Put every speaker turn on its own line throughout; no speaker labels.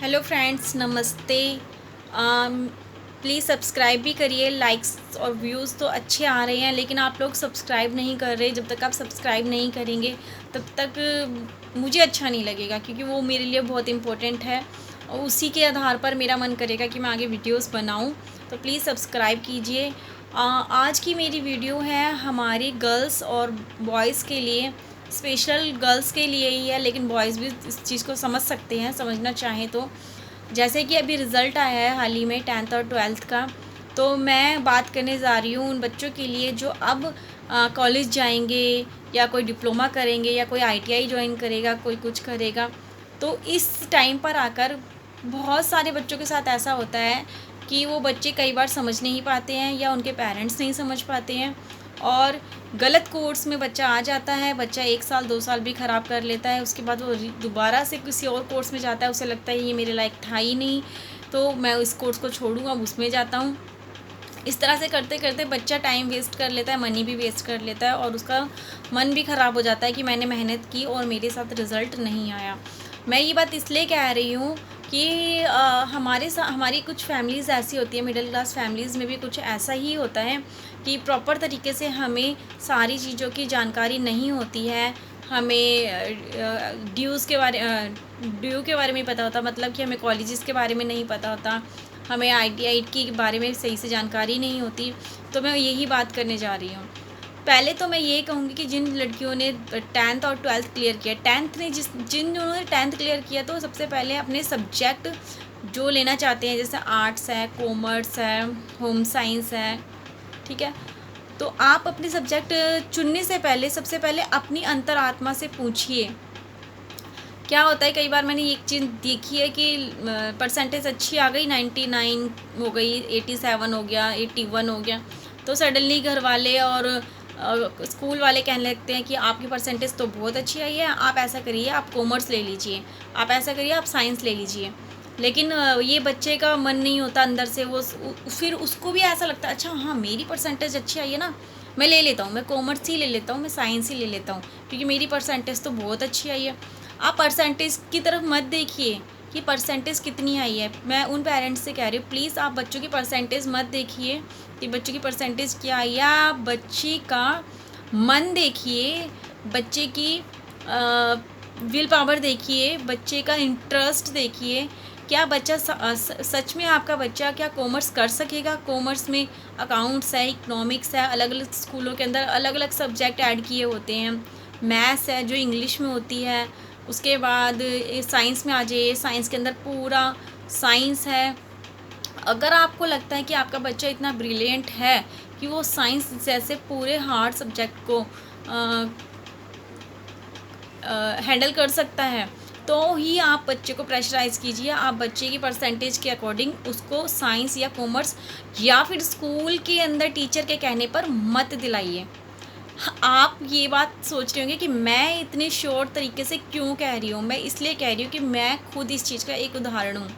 Hello friends, नमस्ते। Please subscribe भी करिए। लाइक्स और व्यूज़ तो अच्छे आ रहे हैं, लेकिन आप लोग सब्सक्राइब नहीं कर रहे। जब तक आप सब्सक्राइब नहीं करेंगे तब तक मुझे अच्छा नहीं लगेगा, क्योंकि वो मेरे लिए बहुत इम्पोर्टेंट है और उसी के आधार पर मेरा मन करेगा कि मैं आगे वीडियोस बनाऊं। तो प्लीज़ सब्सक्राइब कीजिए। आज की मेरी वीडियो है हमारी गर्ल्स और बॉयज़ के लिए। स्पेशल गर्ल्स के लिए ही है, लेकिन बॉयज़ भी इस चीज़ को समझ सकते हैं, समझना चाहें तो। जैसे कि अभी रिज़ल्ट आया है हाल ही में 10th और 12th का, तो मैं बात करने जा रही हूँ उन बच्चों के लिए जो अब कॉलेज जाएंगे या कोई डिप्लोमा करेंगे या कोई आईटीआई ज्वाइन करेगा, कोई कुछ करेगा। तो इस टाइम पर आकर बहुत सारे बच्चों के साथ ऐसा होता है कि वो बच्चे कई बार समझ नहीं पाते हैं या उनके पेरेंट्स नहीं समझ पाते हैं, और गलत कोर्स में बच्चा आ जाता है। बच्चा 1 साल 2 साल भी ख़राब कर लेता है, उसके बाद वो दोबारा से किसी और कोर्स में जाता है। उसे लगता है ये मेरे लायक था ही नहीं, तो मैं इस कोर्स को छोड़ूँ, अब उसमें जाता हूँ। इस तरह से करते करते बच्चा टाइम वेस्ट कर लेता है, मनी भी वेस्ट कर लेता है, और उसका मन भी ख़राब हो जाता है कि मैंने मेहनत की और मेरे साथ रिज़ल्ट नहीं आया। मैं ये बात इसलिए कह रही हूँ कि हमारी कुछ फैमिलीज़ ऐसी होती है, मिडिल क्लास फैमिलीज़ में भी कुछ ऐसा ही होता है कि प्रॉपर तरीके से हमें सारी चीज़ों की जानकारी नहीं होती है। हमें ड्यू के बारे में पता होता, मतलब कि हमें कॉलेजेस के बारे में नहीं पता होता, हमें आईटीआई के बारे में सही से जानकारी नहीं होती। तो मैं यही बात करने जा रही हूँ। पहले तो मैं ये कहूँगी कि जिन लड़कियों ने 10th और 12th क्लियर किया, जिन्होंने 10th क्लियर किया, तो सबसे पहले अपने सब्जेक्ट जो लेना चाहते हैं, जैसे आर्ट्स है, कॉमर्स है, होम साइंस है, ठीक है, तो आप अपने सब्जेक्ट चुनने से पहले सबसे पहले अपनी अंतरात्मा से पूछिए। क्या होता है, कई बार मैंने एक चीज़ देखी है कि परसेंटेज अच्छी आ गई, 99 हो गई, 87 हो गया, 81 हो गया, तो सडनली घर वाले और स्कूल वाले कहने लगते हैं कि आपकी परसेंटेज तो बहुत अच्छी आई है, आप ऐसा करिए, आप कॉमर्स ले लीजिए, आप ऐसा करिए, आप साइंस ले लीजिए। लेकिन ये बच्चे का मन नहीं होता अंदर से, वो फिर उसको भी ऐसा लगता है, अच्छा हाँ मेरी परसेंटेज अच्छी आई है ना, मैं ले लेता हूँ, मैं कॉमर्स ही ले लेता हूँ, मैं साइंस ही ले लेता हूँ, क्योंकि मेरी परसेंटेज तो बहुत अच्छी आई है। आप परसेंटेज की तरफ मत देखिए कि परसेंटेज कितनी आई है। मैं उन पेरेंट्स से कह रही हूँ, प्लीज़ आप बच्चों की परसेंटेज मत देखिए कि बच्चों की परसेंटेज क्या आई है। आप बच्चे का मन देखिए, बच्चे की विल पावर देखिए, बच्चे का इंटरेस्ट देखिए। क्या बच्चा सच में, आपका बच्चा क्या कॉमर्स कर सकेगा? कॉमर्स में अकाउंट्स है, इकोनॉमिक्स है, अलग अलग स्कूलों के अंदर अलग अलग सब्जेक्ट ऐड किए होते हैं। मैथ्स है जो इंग्लिश में होती है, उसके बाद साइंस में आ जाइए, साइंस के अंदर पूरा साइंस है। अगर आपको लगता है कि आपका बच्चा इतना ब्रिलियंट है कि वो साइंस जैसे पूरे हार्ड सब्जेक्ट को हैंडल कर सकता है, तो ही आप बच्चे को प्रेशराइज़ कीजिए। आप बच्चे की परसेंटेज के अकॉर्डिंग उसको साइंस या कॉमर्स या फिर स्कूल के अंदर टीचर के कहने पर मत दिलाइए। आप ये बात सोच रहे होंगे कि मैं इतने श्योर तरीके से क्यों कह रही हूँ। मैं इसलिए कह रही हूँ कि मैं खुद इस चीज़ का एक उदाहरण हूँ।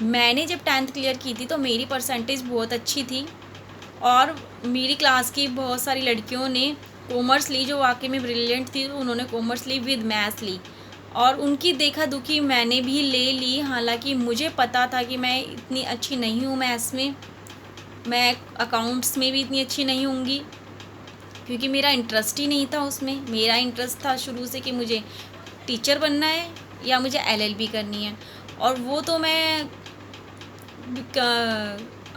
मैंने जब 10th क्लियर की थी तो मेरी परसेंटेज बहुत अच्छी थी, और मेरी क्लास की बहुत सारी लड़कियों ने कॉमर्स ली जो वाकई में ब्रिलियंट थी, तो उन्होंने कॉमर्स ली विद मैथ्स ली, और उनकी देखा दुखी मैंने भी ले ली। हालांकि मुझे पता था कि मैं इतनी अच्छी नहीं हूँ मैथ्स में, मैं अकाउंट्स में भी इतनी अच्छी नहीं होंगी, क्योंकि मेरा इंटरेस्ट ही नहीं था उसमें। मेरा इंटरेस्ट था शुरू से कि मुझे टीचर बनना है या मुझे एलएलबी करनी है, और वो तो मैं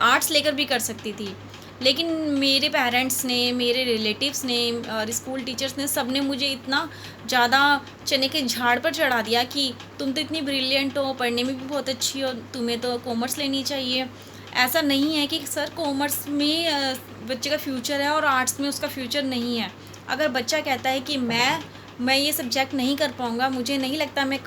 आर्ट्स लेकर भी कर सकती थी। लेकिन मेरे पेरेंट्स ने, मेरे रिलेटिव्स ने और स्कूल टीचर्स ने, सब ने मुझे इतना ज़्यादा चने के झाड़ पर चढ़ा दिया कि तुम तो इतनी ब्रिलियंट हो, पढ़ने में भी बहुत अच्छी हो, तुम्हें तो कॉमर्स लेनी चाहिए। ऐसा नहीं है कि सर कॉमर्स में बच्चे का फ्यूचर है और आर्ट्स में उसका फ्यूचर नहीं है। अगर बच्चा कहता है कि मैं ये सब्जेक्ट नहीं कर पाऊँगा, मुझे नहीं लगता मैं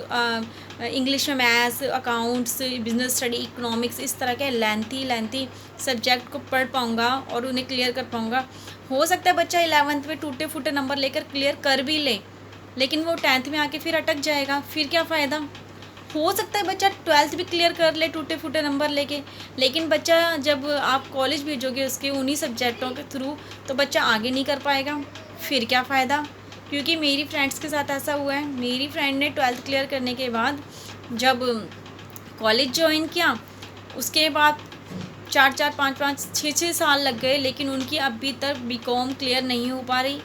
इंग्लिश में maths, accounts, business study, economics, इस तरह के लेंथी सब्जेक्ट को पढ़ पाऊँगा और उन्हें क्लियर कर पाऊँगा। हो सकता है बच्चा 11th में टूटे फूटे नंबर लेकर क्लियर कर भी ले, लेकिन वो 10th में आके फिर अटक जाएगा, फिर क्या फ़ायदा। हो सकता है बच्चा 12th भी क्लियर कर ले टूटे फूटे नंबर लेके, लेकिन बच्चा जब आप कॉलेज भेजोगे उसके उन्हीं सब्जेक्टों के थ्रू, तो बच्चा आगे नहीं कर पाएगा, फिर क्या फ़ायदा। क्योंकि मेरी फ्रेंड्स के साथ ऐसा हुआ है। मेरी फ्रेंड ने 12th क्लियर करने के बाद जब कॉलेज ज्वाइन किया, उसके बाद 4-4 5-5 6-6 साल लग गए, लेकिन उनकी अभी तक बीकॉम क्लियर नहीं हो पा रही,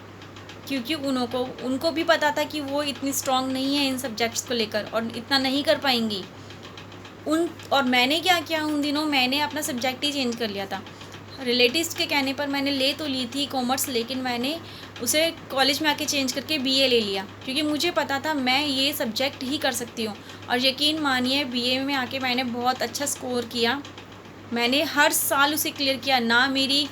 क्योंकि उनको भी पता था कि वो इतनी स्ट्रांग नहीं है इन सब्जेक्ट्स को लेकर और इतना नहीं कर पाएंगी और मैंने क्या किया उन दिनों, मैंने अपना सब्जेक्ट ही चेंज कर लिया था। रिलेटिव्स के कहने पर मैंने ले तो ली थी कॉमर्स, लेकिन मैंने उसे कॉलेज में आके चेंज करके बीए ले लिया, क्योंकि मुझे पता था मैं ये सब्जेक्ट ही कर सकती हूँ। और यकीन मानिए बीए में आके मैंने बहुत अच्छा स्कोर किया। मैंने हर साल उसे क्लियर किया, ना मेरी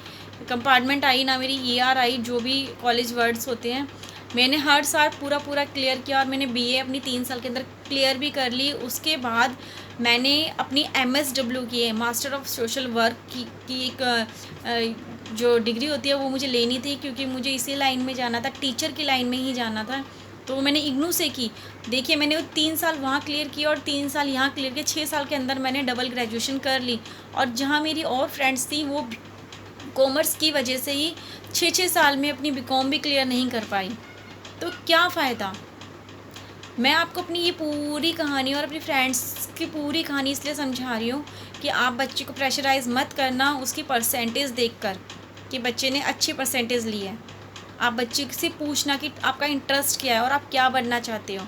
कंपार्टमेंट आई ना मेरी ईआर आई, जो भी कॉलेज वर्ड्स होते हैं, मैंने हर साल पूरा क्लियर किया और मैंने बीए अपनी 3 साल के अंदर क्लियर भी कर ली। उसके बाद मैंने अपनी MSW की है, मास्टर ऑफ सोशल वर्क की एक जो डिग्री होती है वो मुझे लेनी थी, क्योंकि मुझे इसी लाइन में जाना था, टीचर की लाइन में ही जाना था। तो मैंने इग्नू से की। देखिए मैंने वो 3 साल वहाँ क्लियर किया और 3 साल यहाँ क्लियर किया, 6 साल के अंदर मैंने डबल ग्रेजुएशन कर ली। और जहाँ मेरी और फ्रेंड्स थी वो कॉमर्स की वजह से ही 6-6 साल में अपनी बीकॉम भी क्लियर नहीं कर पाई। तो क्या फ़ायदा। मैं आपको अपनी ये पूरी कहानी और अपनी फ्रेंड्स की पूरी कहानी इसलिए समझा रही हूँ कि आप बच्चे को प्रेशराइज़ मत करना उसकी परसेंटेज देखकर कि बच्चे ने अच्छी परसेंटेज ली है। आप बच्चे से पूछना कि आपका इंटरेस्ट क्या है और आप क्या बनना चाहते हो।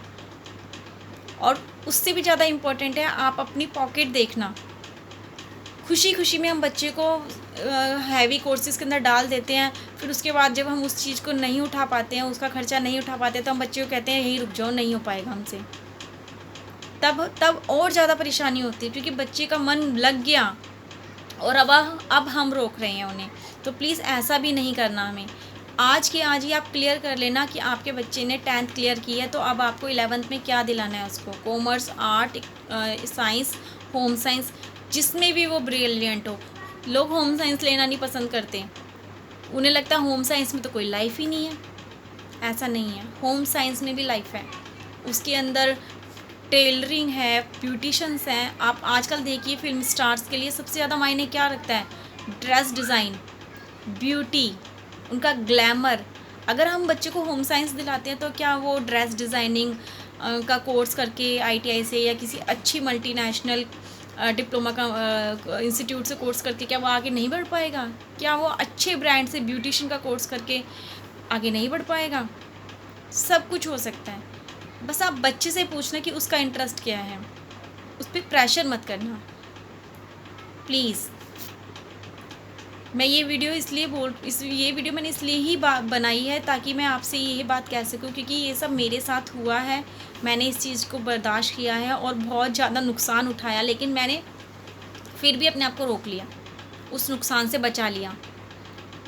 और उससे भी ज़्यादा इम्पोर्टेंट है आप अपनी पॉकेट देखना। खुशी खुशी में हम बच्चे को हैवी कोर्सेज़ के अंदर डाल देते हैं, फिर उसके बाद जब हम उस चीज़ को नहीं उठा पाते हैं, उसका खर्चा नहीं उठा पाते, तो हम बच्चे को कहते हैं यहीं रुक जाओ, नहीं हो पाएगा हमसे। तब और ज़्यादा परेशानी होती है, क्योंकि बच्चे का मन लग गया और अब हम रोक रहे हैं उन्हें। तो प्लीज़ ऐसा भी नहीं करना हमें। आज के आज ही आप क्लियर कर लेना कि आपके बच्चे ने 10th क्लियर की है, तो अब आपको 11th में क्या दिलाना है उसको, commerce, art, science, home science, जिसमें भी वो ब्रिलियंट हो। लोग होम साइंस लेना नहीं पसंद करते, उन्हें लगता है होम साइंस में तो कोई लाइफ ही नहीं है। ऐसा नहीं है, होम साइंस में भी लाइफ है। उसके अंदर टेलरिंग है, ब्यूटिशंस हैं। आप आजकल देखिए फिल्म स्टार्स के लिए सबसे ज़्यादा मायने क्या रखता है, ड्रेस डिज़ाइन, ब्यूटी, उनका ग्लैमर। अगर हम बच्चे को होम साइंस दिलाते हैं तो क्या वो ड्रेस डिज़ाइनिंग का कोर्स करके ITI से या किसी अच्छी मल्टीनेशनल डिप्लोमा का इंस्टीट्यूट से कोर्स करके क्या वो आगे नहीं बढ़ पाएगा? क्या वो अच्छे ब्रांड से ब्यूटिशियन का कोर्स करके आगे नहीं बढ़ पाएगा? सब कुछ हो सकता है। बस आप बच्चे से पूछना कि उसका इंटरेस्ट क्या है, उस पर प्रेशर मत करना प्लीज़। मैं ये वीडियो ये वीडियो मैंने इसलिए ही बनाई है ताकि मैं आपसे ये बात कह सकूं, क्योंकि ये सब मेरे साथ हुआ है। मैंने इस चीज़ को बर्दाश्त किया है और बहुत ज़्यादा नुकसान उठाया, लेकिन मैंने फिर भी अपने आप को रोक लिया, उस नुकसान से बचा लिया।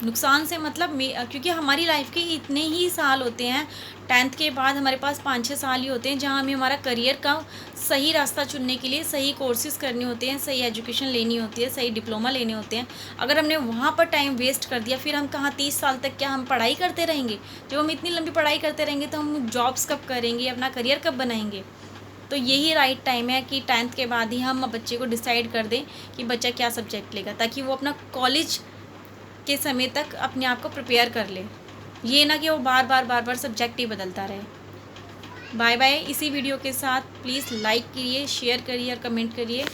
नुकसान से मतलब क्योंकि हमारी लाइफ के इतने ही साल होते हैं, 10th के बाद हमारे पास 5-6 साल ही होते हैं जहाँ हमें हमारा करियर का सही रास्ता चुनने के लिए सही कोर्सेज़ करने होते हैं, सही एजुकेशन लेनी होती है, सही डिप्लोमा लेने होते हैं। अगर हमने वहाँ पर टाइम वेस्ट कर दिया, फिर हम कहाँ 30 साल तक क्या हम पढ़ाई करते रहेंगे? जब हम इतनी लंबी पढ़ाई करते रहेंगे तो हम जॉब्स कब करेंगे, अपना करियर कब बनाएंगे? तो यही राइट टाइम है कि 10th के बाद ही हम बच्चे को डिसाइड कर दें कि बच्चा क्या सब्जेक्ट लेगा, ताकि वो अपना कॉलेज के समय तक अपने आप को प्रिपेयर कर ले। ये ना कि वो बार बार सब्जेक्ट ही बदलता रहे। Bye bye. इसी वीडियो के साथ प्लीज़ लाइक करिए, शेयर करिए और कमेंट करिए।